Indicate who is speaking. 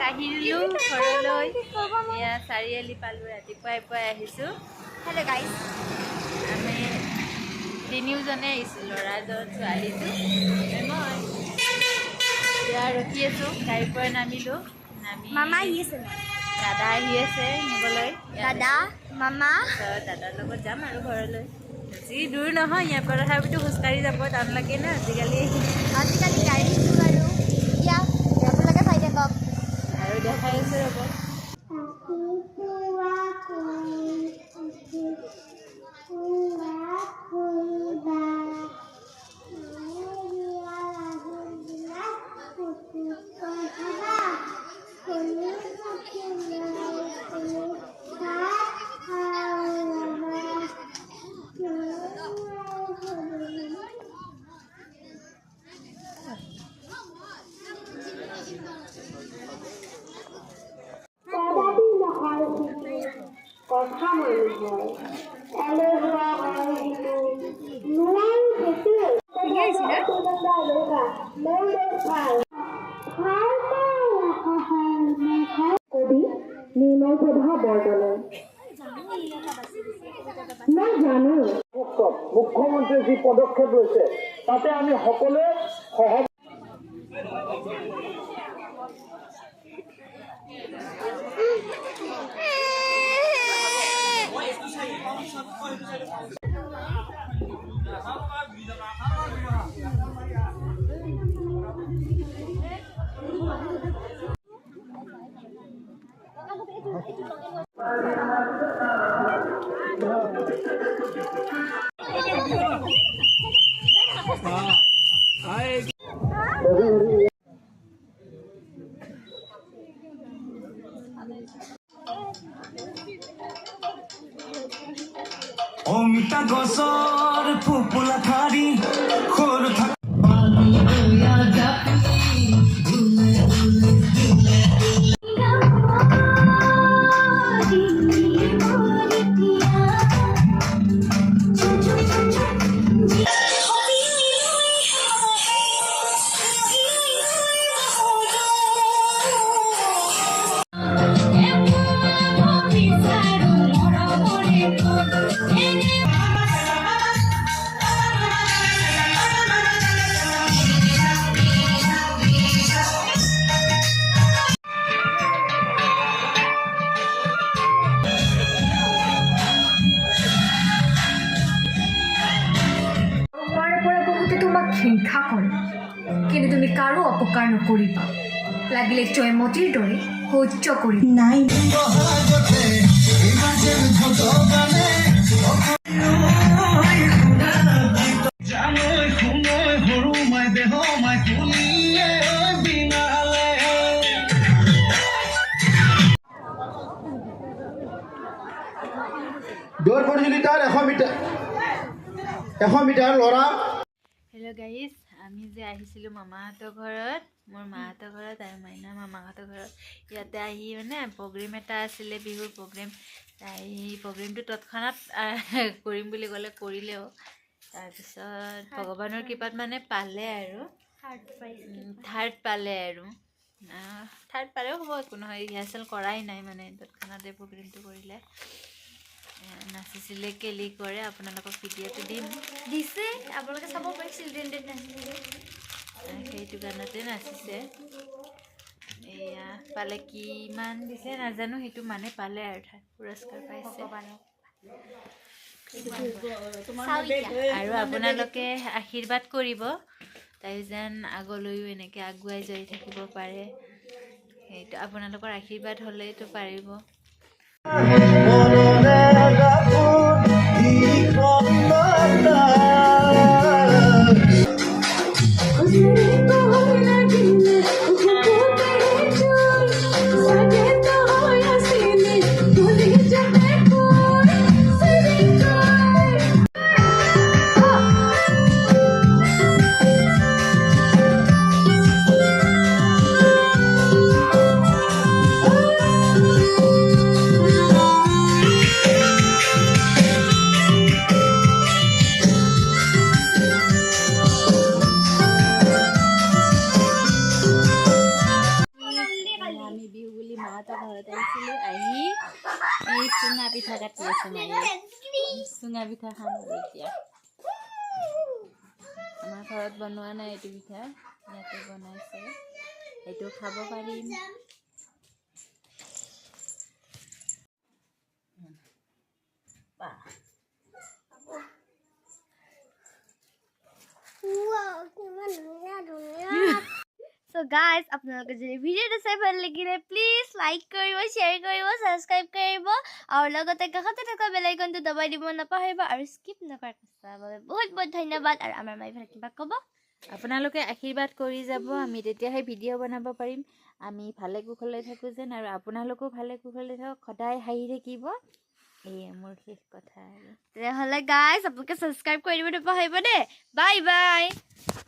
Speaker 1: আহি দিলোঁ ঘৰলৈ। এয়া চাৰিআলি পালোঁ, ৰাতিপুৱাই আহিছোঁ।
Speaker 2: হেল্ল' গাইজ,
Speaker 1: আমি তিনিওজনে আহিছোঁ, ল'ৰাজন ছোৱালীটো মই। এতিয়া ৰখি আছোঁ, গাড়ীৰ পৰা নামিলোঁ।
Speaker 2: মামা আহি আছে ন?
Speaker 1: দাদা আহি আছে নিবলৈ।
Speaker 2: দাদা মামা
Speaker 1: দাদাৰ লগত যাম আৰু ঘৰলৈ। বেছি দূৰ নহয় ইয়াৰ পৰা, তথাপিতো খোজকাঢ়ি যাব টান লাগে না আজিকালি
Speaker 2: গাড়ীটো বাৰু এতিয়া আপোনালোকে চাই থাকক
Speaker 1: আৰু দেখাই আছোঁ ৰ'ব।
Speaker 3: কথা মানুহৰ এলেহুৱা হয় সেইটো নোৱাৰো সেইটোৱে কবি নিৰ্মল প্ৰভা বৰদলৈ। মই জানো মুখ্যমন্ত্ৰীয়ে যি পদক্ষেপ লৈছে তাতে আমি সকলোৱে সহজ।
Speaker 4: অমিতা গছৰ ফুপুলা ঠাৰি সৰু
Speaker 5: হিংসা কৰে, কিন্তু তুমি কাৰো অপকাৰ নকৰিবা। লাগিলে জয়মতীৰ দৰে সহ্য কৰি নাই।
Speaker 3: দৌৰ প্ৰতিযোগিতাৰ 100 মিটাৰ ল'ৰা।
Speaker 1: হেল্ল' গাইজ, আমি যে আহিছিলোঁ মামাহঁতৰ ঘৰত, মোৰ মাহঁতৰ ঘৰত আৰু মাইনা মামাহঁতৰ ঘৰত। ইয়াতে আহি মানে প্ৰগ্ৰেম এটা আছিলে, বিহুৰ প্ৰগ্ৰেম। এই প্ৰগ্ৰেমটো তৎক্ষণাত কৰিম বুলি ক'লে কৰিলেও, তাৰপিছত ভগৱানৰ কৃপাত মানে পালে আৰু থাৰ্ড পালে আৰু থাৰ্ড পালেও হ'ব, একো নহয়। ৰিহাৰ্চেল কৰাই নাই মানে, তৎক্ষণাতে প্ৰগ্ৰেমটো কৰিলে। নাচিছিলে কেলি কৰে, আপোনালোকক ভিডিঅ'টো
Speaker 2: দিছে, আপোনালোকে চাব পাৰে। চিলড্ৰেন ডেত নাচিছিলে,
Speaker 1: সেইটো গানতে নাচিছে। এয়া পালে, কিমান দিছে নাজানো, সেইটো মানে পালে আৰু পুৰস্কাৰ পাইছে। আৰু আপোনালোকে আশীৰ্বাদ কৰিব, তাই যেন আগলৈও এনেকৈ আগুৱাই যাই থাকিব পাৰে। সেইটো আপোনালোকৰ আশীৰ্বাদ হ'লেইতো পাৰিব। ঘৰত আহিছিলোঁ আহি এই চুঙা পিঠা কাটি আছোঁ মায়ে চুঙা পিঠা খাম আৰু এতিয়া আমাৰ ঘৰত বনোৱা নাই এইটো পিঠা ইয়াতে বনাইছে এইটো খাব পাৰিম
Speaker 2: So guys, আপোনালোকে যদি ভিডিঅ'টো চাই ভাল লাগিলে প্লিজ লাইক কৰিব, শ্বেয়াৰ কৰিব, ছাবস্ক্ৰাইব কৰিব আৰু লগতে কাষতে থকা বেল আইকনটো দবাই দিব নাপাহৰিব আৰু স্কিপ নকৰাকৈ চোৱাৰ বাবে বহুত বহুত ধন্যবাদ আৰু আমাৰ মাইফালে কিবা ক'ব
Speaker 1: আপোনালোকে আশীৰ্বাদ কৰি যাব আমি তেতিয়াহে ভিডিঅ' বনাব পাৰিম আমি ভালে কুশলে থাকোঁ যেন আৰু আপোনালোকেও ভালে কুশলে থাকক সদায় হাঁহি থাকিব এয়ে মোৰ শেষ কথা আৰু
Speaker 2: তেতিয়াহ'লে গাইজ আপোনালোকে ছাবস্ক্ৰাইব কৰি দিব নাপাহৰিব দেই বাই বাই